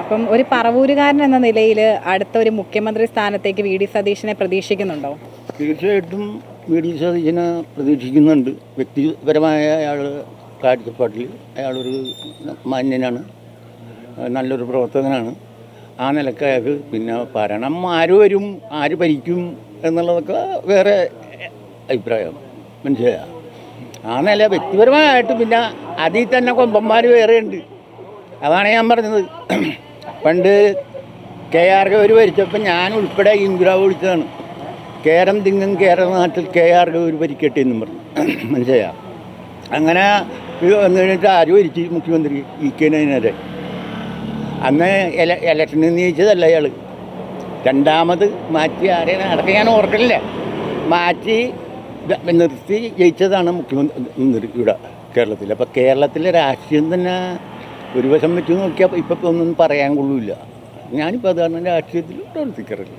അപ്പം ഒരു പറവൂരുകാരൻ എന്ന നിലയിൽ അടുത്ത ഒരു മുഖ്യമന്ത്രി സ്ഥാനത്തേക്ക് വി.ഡി. സതീശനെ പ്രതീക്ഷിക്കുന്നുണ്ടോ? തീർച്ചയായിട്ടും വി.ഡി. സതീശനെ പ്രതീക്ഷിക്കുന്നുണ്ട്. വ്യക്തിപരമായ അയാൾ കാഴ്ചപ്പാട്ടിൽ അയാളൊരു മാന്യനാണ്, നല്ലൊരു പ്രവർത്തകനാണ്. ആ നിലക്ക് അയാൾക്ക് പിന്നെ ഭരണം ആര് വരും ആര് ഭരിക്കും എന്നുള്ളതൊക്കെ വേറെ അഭിപ്രായം, മനസ്സിലായ. ആ നില വ്യക്തിപരമായിട്ട് പിന്നെ അതിൽ തന്നെ കൊമ്പന്മാർ വേറെ ഉണ്ട്. അതാണ് ഞാൻ പറഞ്ഞത്. പണ്ട് KR ഗൗരി ഭരിച്ചപ്പോൾ ഞാൻ ഉൾപ്പെടെ ഇന്ദിരാവ് വിളിച്ചതാണ്. കേരം തിങ്ങും കേരള നാട്ടിൽ KR ഗൗരി ഭരിക്കട്ടെ എന്നും പറഞ്ഞു, മനസ്സിലായ. അങ്ങനെ ഇത് വന്നു കഴിഞ്ഞിട്ട് ആര് ഭരിച്ച് മുഖ്യമന്ത്രി E.K. നയനാരെ. അന്ന് ഇലക്ഷനിൽ ജയിച്ചതല്ല അയാൾ. രണ്ടാമത് മാറ്റി ആരെയാണ് അടക്കം ഞാൻ ഓർക്കലില്ല, മാറ്റി നിർത്തി ജയിച്ചതാണ് മുഖ്യമന്ത്രി ഇവിടെ കേരളത്തിൽ. അപ്പോൾ കേരളത്തിലെ രാഷ്ട്രീയം തന്നെ ഒരു വശം വെച്ച് നോക്കിയാൽ ഇപ്പം ഒന്നും പറയാൻ കൊള്ളില്ല. ഞാനിപ്പോൾ അതാണ് രാഷ്ട്രീയത്തിൽ പ്രവർത്തിക്കാറില്ല.